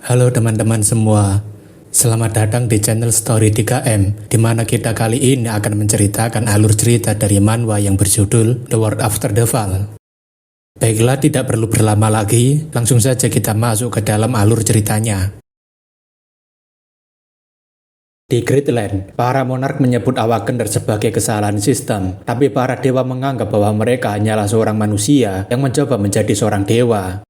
Halo teman-teman semua, selamat datang di channel Story 3M, di mana kita kali ini akan menceritakan alur cerita dari manhwa yang berjudul The World After the Fall. Baiklah, tidak perlu berlama lagi, langsung saja kita masuk ke dalam alur ceritanya. Di Great Land, para monark menyebut Awakener sebagai kesalahan sistem, tapi para dewa menganggap bahwa mereka hanyalah seorang manusia yang mencoba menjadi seorang dewa.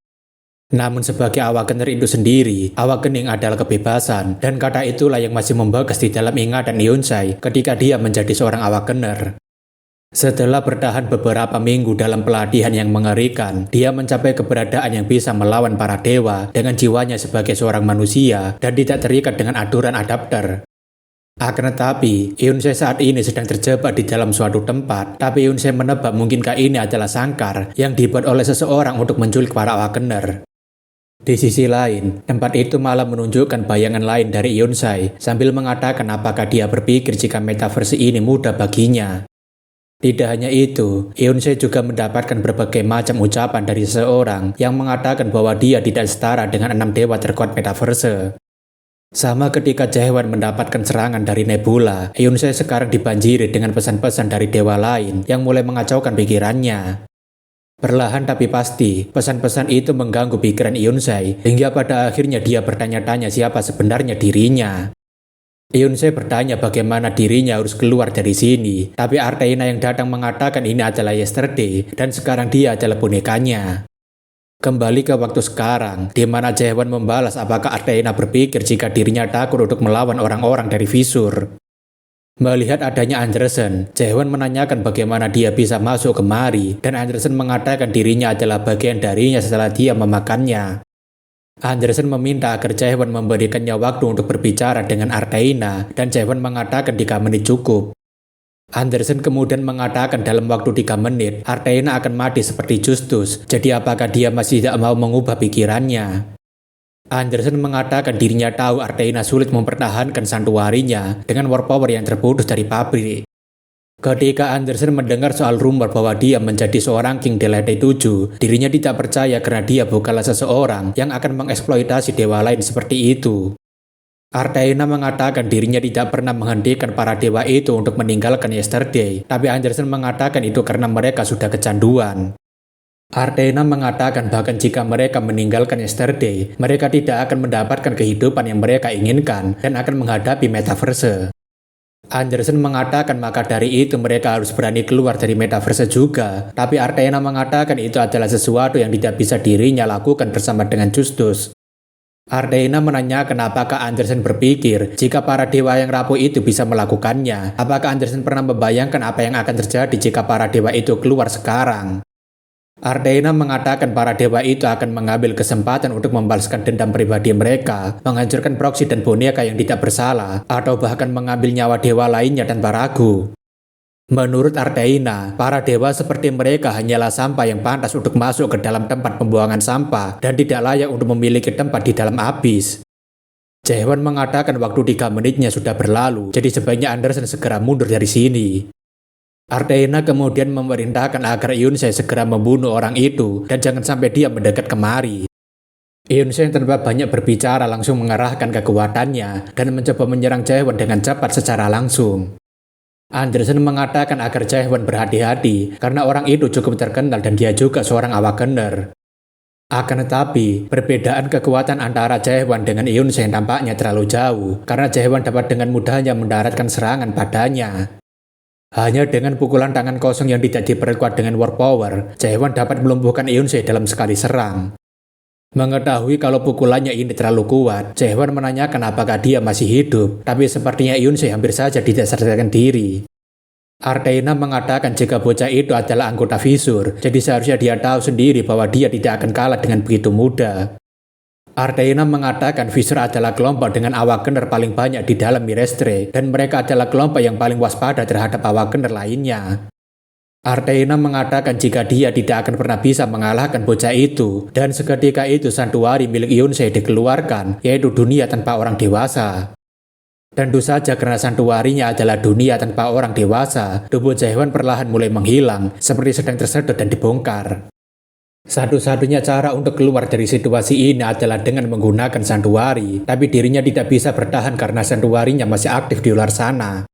Namun sebagai Awakener itu sendiri, Awakening adalah kebebasan, dan kata itulah yang masih membekas di dalam ingatan Yonsei ketika dia menjadi seorang Awakener. Setelah bertahan beberapa minggu dalam pelatihan yang mengerikan, dia mencapai keberadaan yang bisa melawan para dewa dengan jiwanya sebagai seorang manusia dan tidak terikat dengan aturan adapter. Akan tetapi, Yonsei saat ini sedang terjebak di dalam suatu tempat, tapi Yonsei menebak mungkinkah ini adalah sangkar yang dibuat oleh seseorang untuk menculik para Awakener. Di sisi lain, tempat itu malah menunjukkan bayangan lain dari Yonsei sambil mengatakan apakah dia berpikir jika metaverse ini mudah baginya. Tidak hanya itu, Yonsei juga mendapatkan berbagai macam ucapan dari seseorang yang mengatakan bahwa dia tidak setara dengan 6 dewa terkuat metaverse. Sama ketika Jaehwan mendapatkan serangan dari Nebula, Yonsei sekarang dibanjiri dengan pesan-pesan dari dewa lain yang mulai mengacaukan pikirannya. Perlahan tapi pasti, pesan-pesan itu mengganggu pikiran Yonsei hingga pada akhirnya dia bertanya-tanya siapa sebenarnya dirinya. Yonsei bertanya bagaimana dirinya harus keluar dari sini, tapi Arteina yang datang mengatakan ini adalah Yesterday dan sekarang dia adalah bonekanya. Kembali ke waktu sekarang, di mana Jaehwan membalas apakah Arteina berpikir jika dirinya takut untuk melawan orang-orang dari Visur. Melihat adanya Anderson, Jaehwan menanyakan bagaimana dia bisa masuk kemari, dan Anderson mengatakan dirinya adalah bagian darinya setelah dia memakannya. Anderson meminta agar Jaehwan memberikannya waktu untuk berbicara dengan Arteina, dan Jaehwan mengatakan 3 menit cukup. Anderson kemudian mengatakan dalam waktu 3 menit, Arteina akan mati seperti Justus, jadi apakah dia masih tidak mau mengubah pikirannya? Anderson mengatakan dirinya tahu Arteina sulit mempertahankan santuarinya dengan war power yang terputus dari pabrik. Ketika Anderson mendengar soal rumor bahwa dia menjadi seorang King Delete 7, dirinya tidak percaya karena dia bukanlah seseorang yang akan mengeksploitasi dewa lain seperti itu. Arteina mengatakan dirinya tidak pernah menghentikan para dewa itu untuk meninggalkan Yesterday, tapi Anderson mengatakan itu karena mereka sudah kecanduan. Arteina mengatakan bahkan jika mereka meninggalkan Yesterday, mereka tidak akan mendapatkan kehidupan yang mereka inginkan dan akan menghadapi metaverse. Anderson mengatakan maka dari itu mereka harus berani keluar dari metaverse juga, tapi Arteina mengatakan itu adalah sesuatu yang tidak bisa dirinya lakukan bersama dengan Justus. Arteina menanyakan apakah Anderson berpikir jika para dewa yang rapuh itu bisa melakukannya. Apakah Anderson pernah membayangkan apa yang akan terjadi jika para dewa itu keluar sekarang? Arteina mengatakan para dewa itu akan mengambil kesempatan untuk membalaskan dendam pribadi mereka, menghancurkan proksi dan boneka yang tidak bersalah, atau bahkan mengambil nyawa dewa lainnya tanpa ragu. Menurut Arteina, para dewa seperti mereka hanyalah sampah yang pantas untuk masuk ke dalam tempat pembuangan sampah dan tidak layak untuk memiliki tempat di dalam abis. Jaehwan mengatakan waktu 3 menitnya sudah berlalu, jadi sebaiknya Anderson segera mundur dari sini. Arteina kemudian memerintahkan agar Yonsei segera membunuh orang itu dan jangan sampai dia mendekat kemari. Yonsei tanpa banyak berbicara langsung mengerahkan kekuatannya dan mencoba menyerang Jaehwan dengan cepat secara langsung. Anderson mengatakan agar Jaehwan berhati-hati karena orang itu cukup terkenal dan dia juga seorang Awakener. Akan tetapi, perbedaan kekuatan antara Jaehwan dengan Yonsei tampaknya terlalu jauh karena Jaehwan dapat dengan mudahnya mendaratkan serangan padanya. Hanya dengan pukulan tangan kosong yang tidak diperkuat dengan war power, Jaehwan dapat melumpuhkan Yonsei dalam sekali serang. Mengetahui kalau pukulannya ini terlalu kuat, Jaehwan menanyakan apakah dia masih hidup, tapi sepertinya Yonsei hampir saja tidak sadarkan diri. Arteina mengatakan jika bocah itu adalah anggota Visur, jadi seharusnya dia tahu sendiri bahwa dia tidak akan kalah dengan begitu mudah. Arteina mengatakan Visur adalah kelompok dengan Awakener paling banyak di dalam Mirastre, dan mereka adalah kelompok yang paling waspada terhadap Awakener lainnya. Arteina mengatakan jika dia tidak akan pernah bisa mengalahkan bocah itu, dan seketika itu santuari milik Yonsei dikeluarkan, yaitu dunia tanpa orang dewasa. Tentu saja karena santuarinya adalah dunia tanpa orang dewasa, tubuh Jaehwan perlahan mulai menghilang, seperti sedang tersedot dan dibongkar. Satu-satunya cara untuk keluar dari situasi ini adalah dengan menggunakan santuari, tapi dirinya tidak bisa bertahan karena santuarinya masih aktif di luar sana.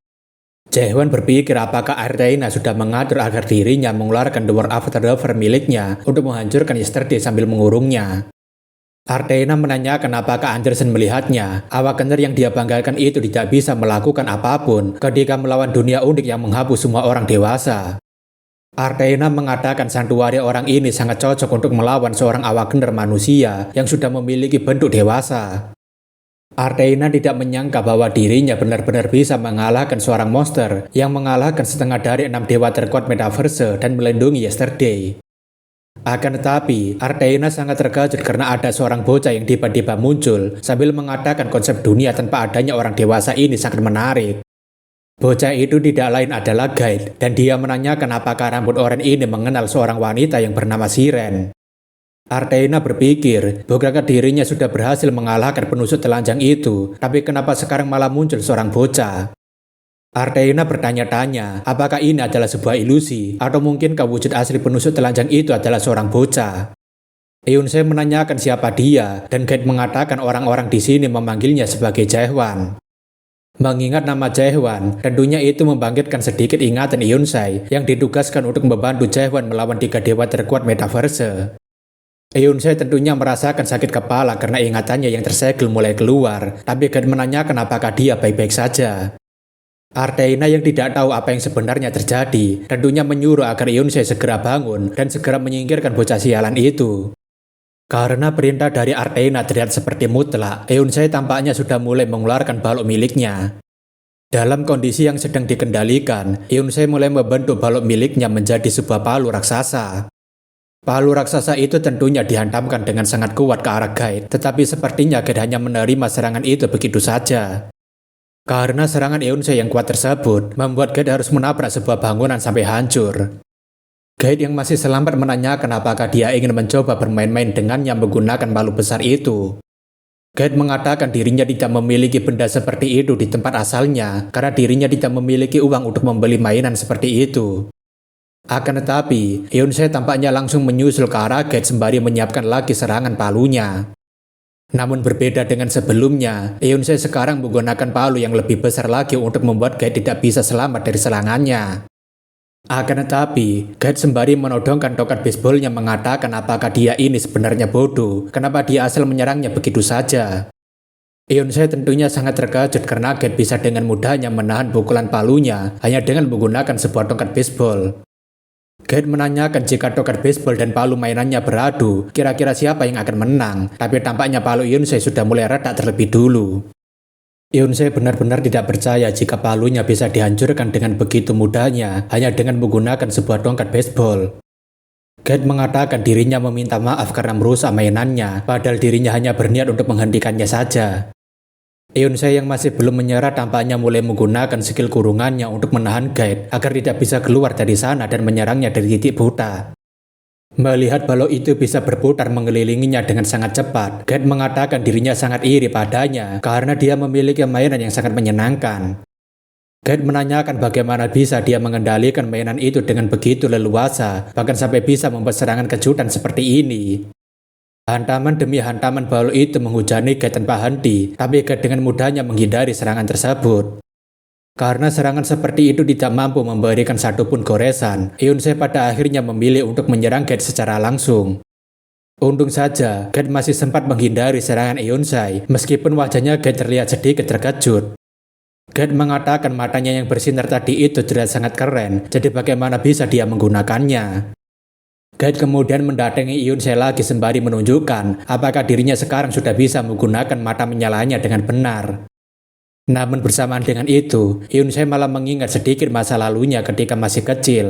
Jaehwan berpikir apakah Arteina sudah mengatur agar dirinya mengeluarkan The War After Lover miliknya untuk menghancurkan Yesterday sambil mengurungnya. Arteina menanyakan apakah Anderson melihatnya. Awakener yang dia banggakan itu tidak bisa melakukan apapun ketika melawan dunia unik yang menghapus semua orang dewasa. Arteina mengatakan santuari orang ini sangat cocok untuk melawan seorang Awakener manusia yang sudah memiliki bentuk dewasa. Arteina tidak menyangka bahwa dirinya benar-benar bisa mengalahkan seorang monster yang mengalahkan setengah dari 6 dewa terkuat Metaverse dan melindungi Yesterday. Akan tetapi, Arteina sangat terkejut karena ada seorang bocah yang tiba-tiba muncul sambil mengatakan konsep dunia tanpa adanya orang dewasa ini sangat menarik. Bocah itu tidak lain adalah Guide, dan dia menanyakan apakah rambut oranye ini mengenal seorang wanita yang bernama Siren. Arteina berpikir, bukankah dirinya sudah berhasil mengalahkan penusuk telanjang itu, tapi kenapa sekarang malah muncul seorang bocah? Arteina bertanya-tanya, apakah ini adalah sebuah ilusi, atau mungkinkah wujud asli penusuk telanjang itu adalah seorang bocah? Eunse menanyakan siapa dia, dan Guide mengatakan orang-orang di sini memanggilnya sebagai Jaehwan. Mengingat nama Jaehwan, tentunya itu membangkitkan sedikit ingatan Eunse yang ditugaskan untuk membantu Jaehwan melawan 3 dewa terkuat Metaverse. Eunse tentunya merasakan sakit kepala karena ingatannya yang tersegel mulai keluar, tapi Guide menanyakan apakah dia baik-baik saja. Arteina yang tidak tahu apa yang sebenarnya terjadi, tentunya menyuruh agar Eunse segera bangun dan segera menyingkirkan bocah sialan itu. Karena perintah dari Arteina terlihat seperti mutlak, Eunse tampaknya sudah mulai mengeluarkan balok miliknya. Dalam kondisi yang sedang dikendalikan, Eunse mulai membentuk balok miliknya menjadi sebuah palu raksasa. Palu raksasa itu tentunya dihantamkan dengan sangat kuat ke arah Guide, tetapi sepertinya Guide hanya menerima serangan itu begitu saja. Karena serangan Eunse yang kuat tersebut, membuat Guide harus menabrak sebuah bangunan sampai hancur. Guide yang masih selamat menanyakan apakah dia ingin mencoba bermain-main dengannya menggunakan palu besar itu. Guide mengatakan dirinya tidak memiliki benda seperti itu di tempat asalnya, karena dirinya tidak memiliki uang untuk membeli mainan seperti itu. Akan tetapi, Eunse tampaknya langsung menyusul ke arah Guide sembari menyiapkan lagi serangan palunya. Namun berbeda dengan sebelumnya, Eunse sekarang menggunakan palu yang lebih besar lagi untuk membuat Guide tidak bisa selamat dari serangannya. Akan tetapi, Guide sembari menodongkan tongkat baseballnya mengatakan apakah dia ini sebenarnya bodoh, kenapa dia asal menyerangnya begitu saja. Eunse tentunya sangat terkejut karena Guide bisa dengan mudahnya menahan pukulan palunya hanya dengan menggunakan sebuah tongkat baseball. Guide menanyakan jika tongkat baseball dan palu mainannya beradu, kira-kira siapa yang akan menang, tapi tampaknya palu Eunse sudah mulai retak terlebih dulu. Eunse benar-benar tidak percaya jika palunya bisa dihancurkan dengan begitu mudahnya hanya dengan menggunakan sebuah tongkat baseball. Guide mengatakan dirinya meminta maaf karena merusak mainannya, padahal dirinya hanya berniat untuk menghentikannya saja. Eunse yang masih belum menyerah tampaknya mulai menggunakan skill kurungannya untuk menahan Guide agar tidak bisa keluar dari sana dan menyerangnya dari titik buta. Melihat balok itu bisa berputar mengelilinginya dengan sangat cepat, Guide mengatakan dirinya sangat iri padanya karena dia memiliki mainan yang sangat menyenangkan. Guide menanyakan bagaimana bisa dia mengendalikan mainan itu dengan begitu leluasa, bahkan sampai bisa membuat serangan kejutan seperti ini. Hantaman demi hantaman balok itu menghujani Guide tanpa henti, tapi Guide dengan mudahnya menghindari serangan tersebut. Karena serangan seperti itu tidak mampu memberikan satupun goresan, Eunse pada akhirnya memilih untuk menyerang Guide secara langsung. Untung saja, Guide masih sempat menghindari serangan Eunse, meskipun wajahnya Guide terlihat sedikit terkejut. Guide mengatakan matanya yang bersinar tadi itu terlihat sangat keren, jadi bagaimana bisa dia menggunakannya. Guide kemudian mendatangi Eunse lagi sembari menunjukkan apakah dirinya sekarang sudah bisa menggunakan mata menyalanya dengan benar. Namun bersamaan dengan itu, Eunse malah mengingat sedikit masa lalunya ketika masih kecil.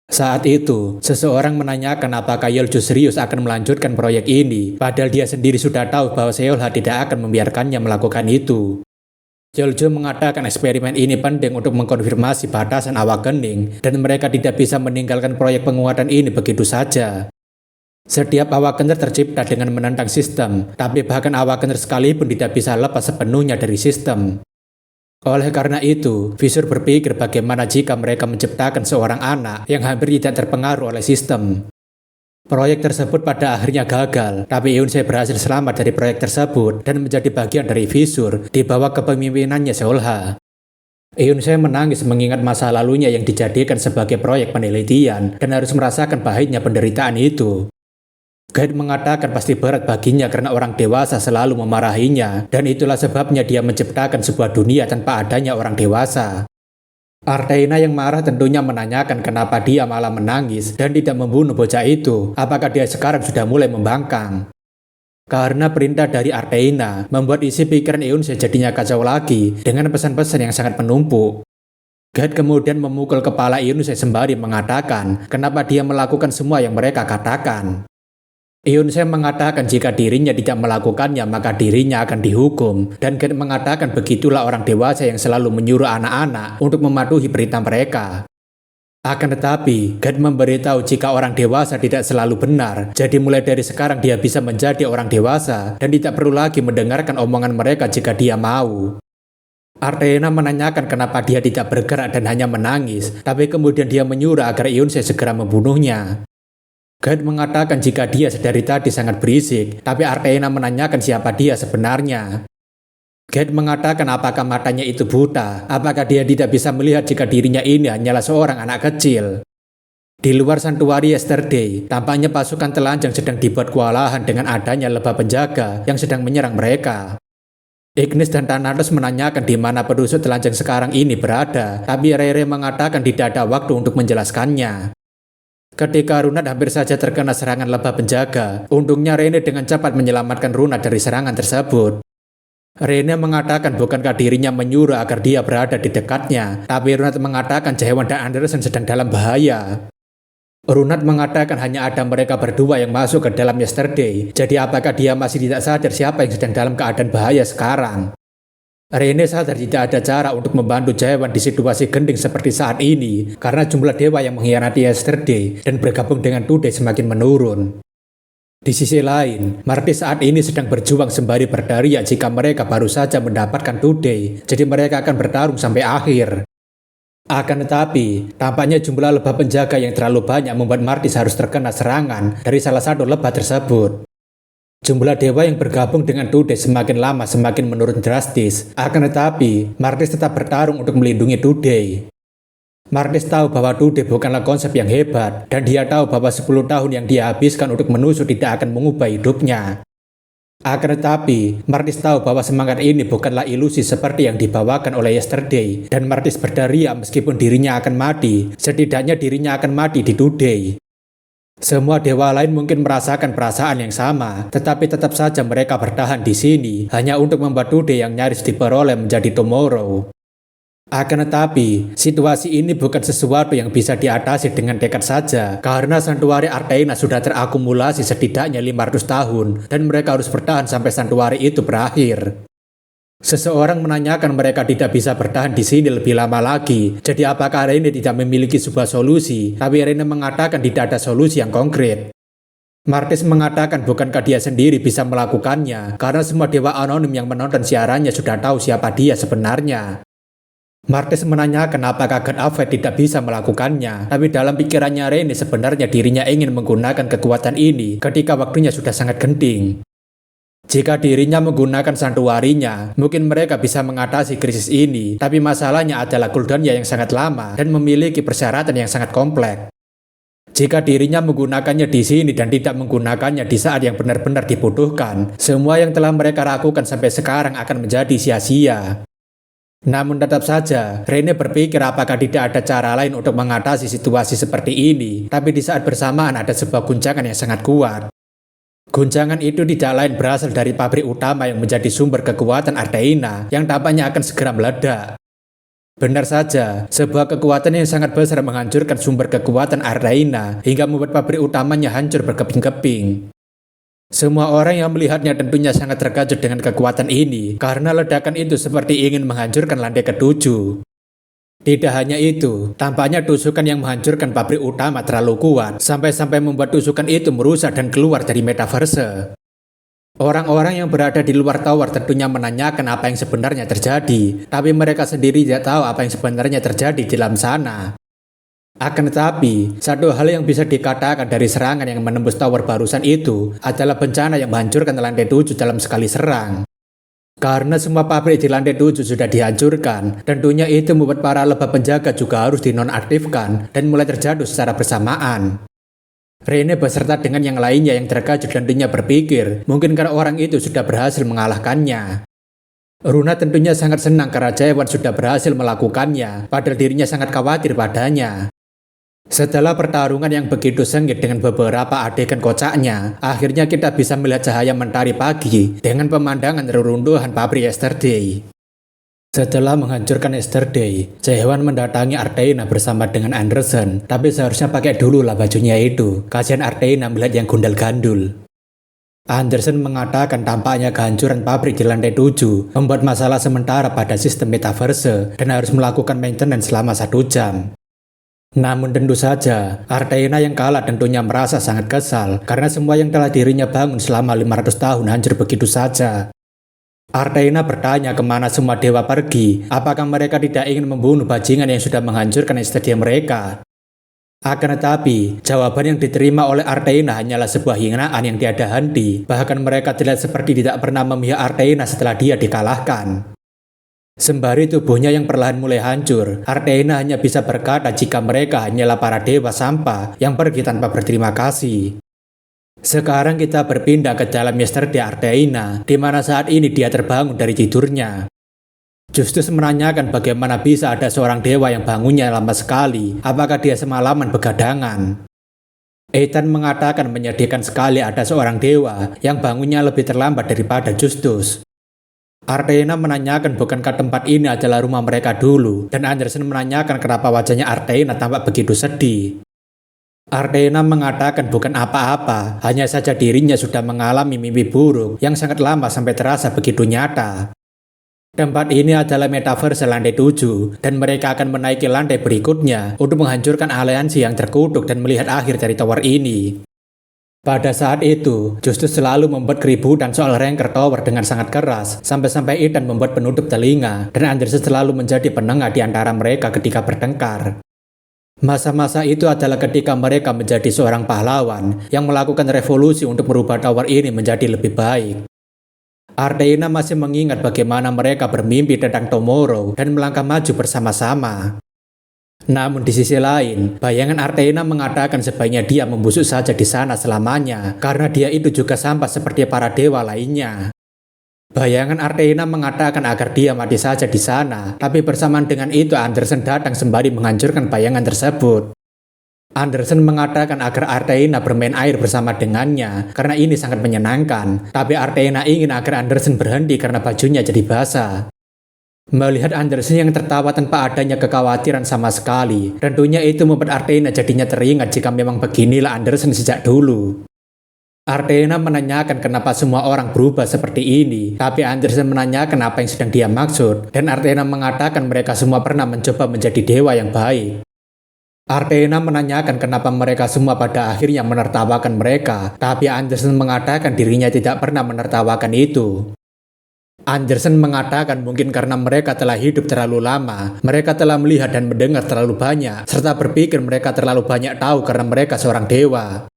Saat itu, seseorang menanyakan apakah Yeolju serius akan melanjutkan proyek ini, padahal dia sendiri sudah tahu bahwa Seolha tidak akan membiarkannya melakukan itu. Yeolju mengatakan eksperimen ini penting untuk mengkonfirmasi batasan awakening dan mereka tidak bisa meninggalkan proyek penguatan ini begitu saja. Setiap awakener tercipta dengan menentang sistem, tapi bahkan awakener sekalipun tidak bisa lepas sepenuhnya dari sistem. Oleh karena itu, Visur berpikir bagaimana jika mereka menciptakan seorang anak yang hampir tidak terpengaruh oleh sistem. Proyek tersebut pada akhirnya gagal, tapi Eunse berhasil selamat dari proyek tersebut dan menjadi bagian dari Visur di bawah kepemimpinannya Seolha. Eunse menangis mengingat masa lalunya yang dijadikan sebagai proyek penelitian dan harus merasakan pahitnya penderitaan itu. Guide mengatakan pasti berat baginya karena orang dewasa selalu memarahinya, dan itulah sebabnya dia menciptakan sebuah dunia tanpa adanya orang dewasa. Arteina yang marah tentunya menanyakan kenapa dia malah menangis dan tidak membunuh bocah itu. Apakah dia sekarang sudah mulai membangkang? Karena perintah dari Arteina membuat isi pikiran Eunse jadinya kacau lagi dengan pesan-pesan yang sangat menumpuk. Guide kemudian memukul kepala Eunse sembari mengatakan kenapa dia melakukan semua yang mereka katakan. Eunse mengatakan jika dirinya tidak melakukannya maka dirinya akan dihukum, dan Guide mengatakan begitulah orang dewasa yang selalu menyuruh anak-anak untuk mematuhi perintah mereka. Akan tetapi, Guide memberitahu jika orang dewasa tidak selalu benar, jadi mulai dari sekarang dia bisa menjadi orang dewasa dan tidak perlu lagi mendengarkan omongan mereka jika dia mau. Arteina menanyakan kenapa dia tidak bergerak dan hanya menangis, tapi kemudian dia menyuruh agar Eunse segera membunuhnya. Guide mengatakan jika dia sedari tadi sangat berisik, tapi Arteina menanyakan siapa dia sebenarnya. Guide mengatakan apakah matanya itu buta, apakah dia tidak bisa melihat jika dirinya ini hanyalah seorang anak kecil. Di luar Santuari Yesterday, tampaknya pasukan telanjang sedang dibuat kewalahan dengan adanya lebah penjaga yang sedang menyerang mereka. Ignis dan Thanatos menanyakan di mana penduduk telanjang sekarang ini berada, tapi Rere mengatakan tidak ada waktu untuk menjelaskannya. Ketika Runat hampir saja terkena serangan lebah penjaga, untungnya Rene dengan cepat menyelamatkan Runat dari serangan tersebut. Rene mengatakan bukankah dirinya menyuruh agar dia berada di dekatnya, tapi Runat mengatakan Jaewoon dan Anderson sedang dalam bahaya. Runat mengatakan hanya ada mereka berdua yang masuk ke dalam Yesterday, jadi apakah dia masih tidak sadar siapa yang sedang dalam keadaan bahaya sekarang? Rene sadar tidak ada cara untuk membantu Jaewoon di situasi genting seperti saat ini karena jumlah dewa yang mengkhianati Yesterday dan bergabung dengan Today semakin menurun. Di sisi lain, Marty saat ini sedang berjuang sembari berteriak jika mereka baru saja mendapatkan Today, jadi mereka akan bertarung sampai akhir. Akan tetapi, tampaknya jumlah lebah penjaga yang terlalu banyak membuat Marty harus terkena serangan dari salah satu lebah tersebut. Jumlah dewa yang bergabung dengan Today semakin lama semakin menurun drastis. Akan tetapi, Martis tetap bertarung untuk melindungi Today. Martis tahu bahwa Today bukanlah konsep yang hebat, dan dia tahu bahwa 10 tahun yang dia habiskan untuk menusuk tidak akan mengubah hidupnya. Akan tetapi, Martis tahu bahwa semangat ini bukanlah ilusi seperti yang dibawakan oleh Yesterday, dan Martis berteriak meskipun dirinya akan mati, setidaknya dirinya akan mati di Today. Semua dewa lain mungkin merasakan perasaan yang sama, tetapi tetap saja mereka bertahan di sini hanya untuk membuat Today yang nyaris diperoleh menjadi Tomorrow. Akan tetapi, situasi ini bukan sesuatu yang bisa diatasi dengan tekad saja, karena Santuari Arteina sudah terakumulasi setidaknya 500 tahun, dan mereka harus bertahan sampai Santuari itu berakhir. Seseorang menanyakan mereka tidak bisa bertahan di sini lebih lama lagi. Jadi apakah Rene tidak memiliki sebuah solusi? Tapi Rene mengatakan tidak ada solusi yang konkret. Martis mengatakan bukankah dia sendiri bisa melakukannya, karena semua dewa anonim yang menonton siarannya sudah tahu siapa dia sebenarnya. Martis menanyakan apakah God Avet tidak bisa melakukannya, tapi dalam pikirannya Rene sebenarnya dirinya ingin menggunakan kekuatan ini ketika waktunya sudah sangat genting. Jika dirinya menggunakan santuarinya, mungkin mereka bisa mengatasi krisis ini, tapi masalahnya adalah cooldownnya yang sangat lama dan memiliki persyaratan yang sangat kompleks. Jika dirinya menggunakannya di sini dan tidak menggunakannya di saat yang benar-benar dibutuhkan, semua yang telah mereka lakukan sampai sekarang akan menjadi sia-sia. Namun tetap saja, Rene berpikir apakah tidak ada cara lain untuk mengatasi situasi seperti ini, tapi di saat bersamaan ada sebuah guncangan yang sangat kuat. Guncangan itu tidak lain berasal dari pabrik utama yang menjadi sumber kekuatan Arteina yang tampaknya akan segera meledak. Benar saja, sebuah kekuatan yang sangat besar menghancurkan sumber kekuatan Arteina hingga membuat pabrik utamanya hancur berkeping-keping. Semua orang yang melihatnya tentunya sangat terkejut dengan kekuatan ini karena ledakan itu seperti ingin menghancurkan lantai ketujuh. Tidak hanya itu, tampaknya tusukan yang menghancurkan pabrik utama terlalu kuat sampai-sampai membuat tusukan itu merusak dan keluar dari metaverse. Orang-orang yang berada di luar tower tentunya menanyakan apa yang sebenarnya terjadi, tapi mereka sendiri tidak tahu apa yang sebenarnya terjadi di dalam sana. Akan tetapi, satu hal yang bisa dikatakan dari serangan yang menembus tower barusan itu adalah bencana yang menghancurkan lantai 7 dalam sekali serang. Karena semua pabrik di lantai 7 sudah dihancurkan, tentunya itu membuat para lebah penjaga juga harus dinonaktifkan dan mulai terjatuh secara bersamaan. Rene beserta dengan yang lainnya yang terkejut tentunya berpikir, mungkin karena orang itu sudah berhasil mengalahkannya. Runa tentunya sangat senang karena Jaewan sudah berhasil melakukannya, padahal dirinya sangat khawatir padanya. Setelah pertarungan yang begitu sengit dengan beberapa adegan kocaknya, akhirnya kita bisa melihat cahaya mentari pagi dengan pemandangan reruntuhan pabrik Yesterday. Setelah menghancurkan Yesterday, Jaewan mendatangi Arteina bersama dengan Anderson, tapi seharusnya pakai dulu lah bajunya itu. Kasihan Arteina melihat yang gundal-gandul. Anderson mengatakan tampaknya kehancuran pabrik di lantai 7 membuat masalah sementara pada sistem metaverse dan harus melakukan maintenance selama 1 jam. Namun tentu saja, Arteina yang kalah tentunya merasa sangat kesal karena semua yang telah dirinya bangun selama 500 tahun hancur begitu saja. Arteina bertanya kemana semua dewa pergi, apakah mereka tidak ingin membunuh bajingan yang sudah menghancurkan istana mereka. Akan tetapi, jawaban yang diterima oleh Arteina hanyalah sebuah hinaan yang tiada henti, bahkan mereka terlihat seperti tidak pernah memihak Arteina setelah dia dikalahkan. Sembari tubuhnya yang perlahan mulai hancur, Arteina hanya bisa berkata jika mereka hanyalah para dewa sampah yang pergi tanpa berterima kasih. Sekarang kita berpindah ke dalam Yesterday Arteina, di mana saat ini dia terbangun dari tidurnya. Justus menanyakan bagaimana bisa ada seorang dewa yang bangunnya lama sekali, apakah dia semalaman begadangan. Ethan mengatakan menyedihkan sekali ada seorang dewa yang bangunnya lebih terlambat daripada Justus. Arteina menanyakan bukankah tempat ini adalah rumah mereka dulu, dan Anderson menanyakan kenapa wajahnya Arteina tampak begitu sedih. Arteina mengatakan bukan apa-apa, hanya saja dirinya sudah mengalami mimpi buruk yang sangat lama sampai terasa begitu nyata. Tempat ini adalah metaverse lantai 7, dan mereka akan menaiki lantai berikutnya untuk menghancurkan aliansi yang terkutuk dan melihat akhir dari tower ini. Pada saat itu, Justus selalu membuat keributan soal Ranker Tower dengan sangat keras, sampai-sampai Ethan membuat penutup telinga, dan Anderson selalu menjadi penengah di antara mereka ketika bertengkar. Masa-masa itu adalah ketika mereka menjadi seorang pahlawan yang melakukan revolusi untuk merubah tower ini menjadi lebih baik. Arteina masih mengingat bagaimana mereka bermimpi tentang Tomorrow dan melangkah maju bersama-sama. Namun di sisi lain, bayangan Arteina mengatakan sebaiknya dia membusuk saja di sana selamanya, karena dia itu juga sampah seperti para dewa lainnya. Bayangan Arteina mengatakan agar dia mati saja di sana, tapi bersamaan dengan itu Anderson datang sembari menghancurkan bayangan tersebut. Anderson mengatakan agar Arteina bermain air bersama dengannya, karena ini sangat menyenangkan, tapi Arteina ingin agar Anderson berhenti karena bajunya jadi basah. Melihat Anderson yang tertawa tanpa adanya kekhawatiran sama sekali, tentunya itu membuat Arteina jadinya teringat jika memang beginilah Anderson sejak dulu. Arteina menanyakan kenapa semua orang berubah seperti ini, tapi Anderson menanyakan apa yang sedang dia maksud, dan Arteina mengatakan mereka semua pernah mencoba menjadi dewa yang baik. Arteina menanyakan kenapa mereka semua pada akhirnya menertawakan mereka, tapi Anderson mengatakan dirinya tidak pernah menertawakan itu. Anderson mengatakan mungkin karena mereka telah hidup terlalu lama, mereka telah melihat dan mendengar terlalu banyak, serta berpikir mereka terlalu banyak tahu karena mereka seorang dewa.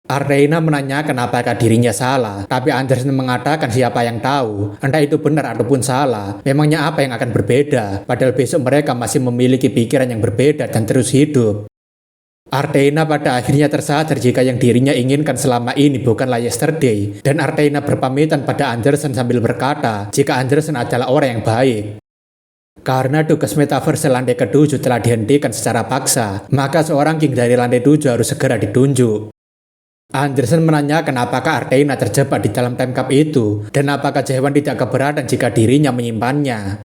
Arteina menanyakan apakah dirinya salah, tapi Anderson mengatakan siapa yang tahu, entah itu benar ataupun salah, memangnya apa yang akan berbeda, padahal besok mereka masih memiliki pikiran yang berbeda dan terus hidup. Arteina pada akhirnya tersadar jika yang dirinya inginkan selama ini bukanlah Yesterday, dan Arteina berpamitan pada Anderson sambil berkata jika Anderson adalah orang yang baik. Karena tugas metaverse lantai ke-7 telah dihentikan secara paksa, maka seorang king dari lantai 7 harus segera ditunjuk. Anderson menanyakan apakah Arteina terjebak di dalam time cup itu, dan apakah Jaewan tidak keberatan jika dirinya menyimpannya.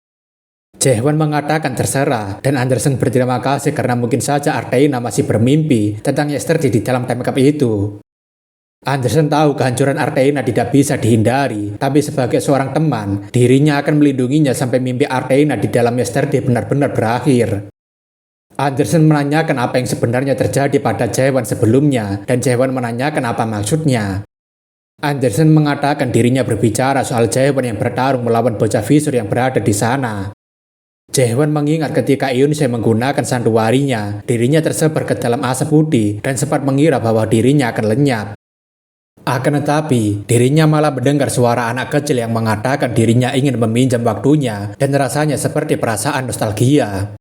Jaewan mengatakan terserah, dan Anderson berterima kasih karena mungkin saja Arteina masih bermimpi tentang Yesterday di dalam time cup itu. Anderson tahu kehancuran Arteina tidak bisa dihindari, tapi sebagai seorang teman, dirinya akan melindunginya sampai mimpi Arteina di dalam Yesterday benar-benar berakhir. Anderson menanyakan apa yang sebenarnya terjadi pada Jaewan sebelumnya, dan Jaewan menanyakan apa maksudnya. Anderson mengatakan dirinya berbicara soal Jaewan yang bertarung melawan bocah visur yang berada di sana. Jaehwan mengingat ketika Eun-se menggunakan sandiwarinya, dirinya tersebar ke dalam asap putih dan sempat mengira bahwa dirinya akan lenyap. Akan tetapi, dirinya malah mendengar suara anak kecil yang mengatakan dirinya ingin meminjam waktunya dan rasanya seperti perasaan nostalgia.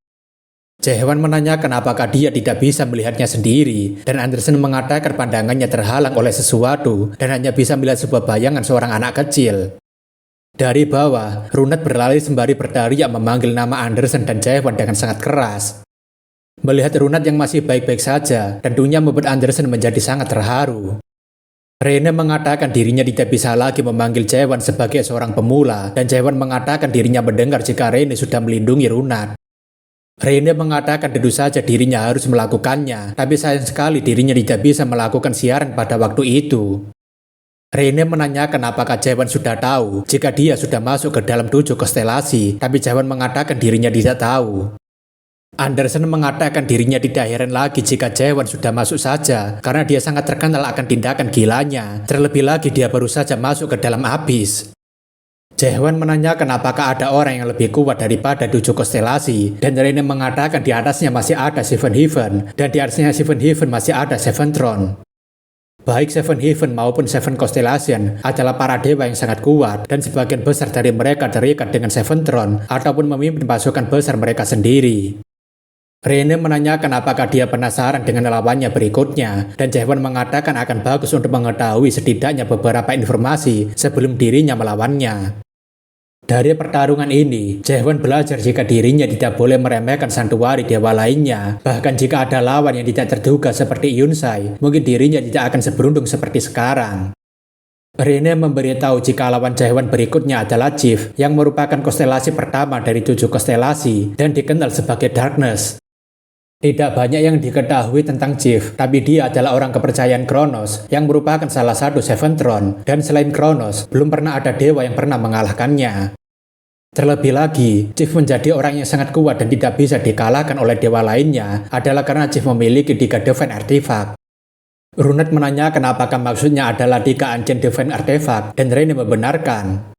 Jaehwan menanyakan apakah dia tidak bisa melihatnya sendiri, dan Anderson mengatakan pandangannya terhalang oleh sesuatu dan hanya bisa melihat sebuah bayangan seorang anak kecil. Dari bawah, Runat berlari sembari berteriak memanggil nama Anderson dan Jaehwan dengan sangat keras. Melihat Runat yang masih baik-baik saja, tentunya membuat Anderson menjadi sangat terharu. Rene mengatakan dirinya tidak bisa lagi memanggil Jaehwan sebagai seorang pemula, dan Jaehwan mengatakan dirinya mendengar jika Rene sudah melindungi Runat. Rene mengatakan tentu saja dirinya harus melakukannya, tapi sayang sekali dirinya tidak bisa melakukan siaran pada waktu itu. Rene menanyakan apakah Jaehwan sudah tahu jika dia sudah masuk ke dalam 7 konstelasi, tapi Jaehwan mengatakan dirinya tidak tahu. Anderson mengatakan dirinya tidak heran lagi jika Jaehwan sudah masuk saja, karena dia sangat terkenal akan tindakan gilanya, terlebih lagi dia baru saja masuk ke dalam abyss. Jaehwan menanyakan apakah ada orang yang lebih kuat daripada 7 konstelasi, dan Rene mengatakan di atasnya masih ada Seven Heaven, dan di atasnya Seven Heaven masih ada Seven Throne. Baik Seven Heaven maupun Seven Constellation adalah para dewa yang sangat kuat, dan sebagian besar dari mereka terikat dengan Seven Throne ataupun memimpin pasukan besar mereka sendiri. Rene menanyakan apakah dia penasaran dengan lawannya berikutnya, dan Jaehwan mengatakan akan bagus untuk mengetahui setidaknya beberapa informasi sebelum dirinya melawannya. Dari pertarungan ini, Jaehwan belajar jika dirinya tidak boleh meremehkan santuari dewa lainnya. Bahkan jika ada lawan yang tidak terduga seperti Yun-sai, mungkin dirinya tidak akan seberuntung seperti sekarang. Rene memberitahu jika lawan Jaehwan berikutnya adalah Chief, yang merupakan konstelasi pertama dari 7 konstelasi dan dikenal sebagai Darkness. Tidak banyak yang diketahui tentang Chief, tapi dia adalah orang kepercayaan Kronos yang merupakan salah satu Seven Throne, dan selain Kronos, belum pernah ada dewa yang pernah mengalahkannya. Terlebih lagi, Chief menjadi orang yang sangat kuat dan tidak bisa dikalahkan oleh dewa lainnya adalah karena Chief memiliki 3 Divine Artifact. Runat menanyakan apakah maksudnya adalah 3 Ancient Divine Artifact, dan Rene membenarkan.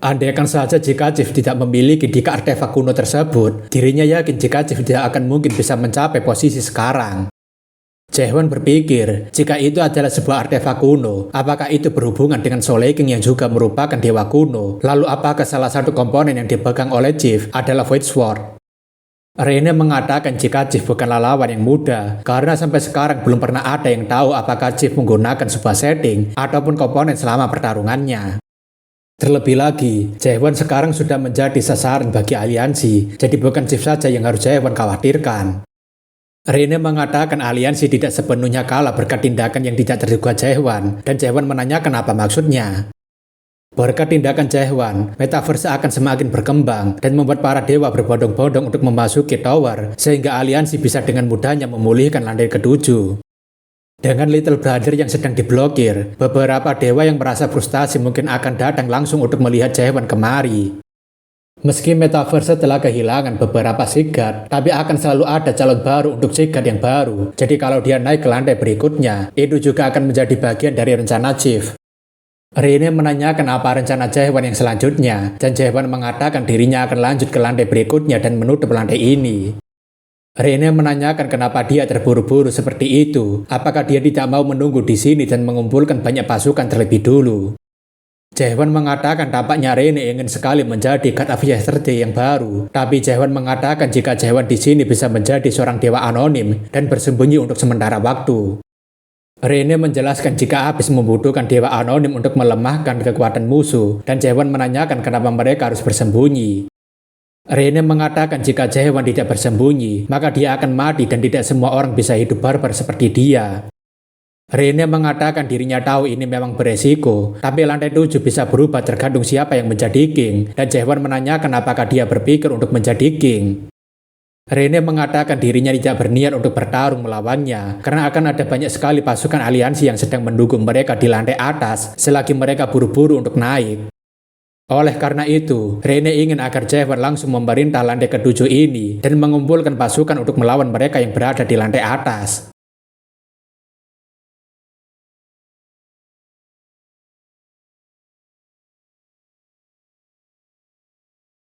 Andaikan saja jika Chief tidak memiliki 3 artefak kuno tersebut, dirinya yakin jika Chief tidak akan mungkin bisa mencapai posisi sekarang. Jaehwan berpikir, jika itu adalah sebuah artefak kuno, apakah itu berhubungan dengan Soul King yang juga merupakan dewa kuno? Lalu apakah salah satu komponen yang dipegang oleh Chief adalah Void Sword? Rene mengatakan jika Chief bukanlah lawan yang mudah, karena sampai sekarang belum pernah ada yang tahu apakah Chief menggunakan sebuah setting ataupun komponen selama pertarungannya. Terlebih lagi, Jaehwan sekarang sudah menjadi sasaran bagi aliansi, jadi bukan Chief saja yang harus Jaehwan khawatirkan. Rene mengatakan aliansi tidak sepenuhnya kalah berkat tindakan yang tidak terduga Jaehwan, dan Jaehwan menanyakan apa maksudnya. Berkat tindakan Jaehwan, Metaverse akan semakin berkembang dan membuat para dewa berbondong-bondong untuk memasuki tower, sehingga aliansi bisa dengan mudahnya memulihkan lantai ke-7. Dengan Little Brother yang sedang diblokir, beberapa dewa yang merasa frustasi mungkin akan datang langsung untuk melihat Jaehwan kemari. Meski Metaverse telah kehilangan beberapa Sigurd, tapi akan selalu ada calon baru untuk Sigurd yang baru. Jadi kalau dia naik ke lantai berikutnya, itu juga akan menjadi bagian dari rencana Chief. Rene menanyakan apa rencana Jaehwan yang selanjutnya, dan Jaehwan mengatakan dirinya akan lanjut ke lantai berikutnya dan menutup lantai ini. Rene menanyakan kenapa dia terburu-buru seperti itu, apakah dia tidak mau menunggu di sini dan mengumpulkan banyak pasukan terlebih dulu. Jaehwan mengatakan tampaknya Rene ingin sekali menjadi God of Yesterday yang baru, tapi Jaehwan mengatakan jika Jaehwan di sini bisa menjadi seorang dewa anonim dan bersembunyi untuk sementara waktu. Rene menjelaskan jika Abyss membutuhkan dewa anonim untuk melemahkan kekuatan musuh, dan Jaehwan menanyakan kenapa mereka harus bersembunyi. Rene mengatakan jika Jaehwan tidak bersembunyi, maka dia akan mati dan tidak semua orang bisa hidup barbar seperti dia. Rene mengatakan dirinya tahu ini memang beresiko, tapi lantai 7 bisa berubah tergantung siapa yang menjadi king, dan Jaehwan menanyakan apakah dia berpikir untuk menjadi king. Rene mengatakan dirinya tidak berniat untuk bertarung melawannya, karena akan ada banyak sekali pasukan aliansi yang sedang menunggu mereka di lantai atas selagi mereka buru-buru untuk naik. Oleh karena itu, Rene ingin agar Jaehwan langsung memerintah lantai ke-7 ini dan mengumpulkan pasukan untuk melawan mereka yang berada di lantai atas.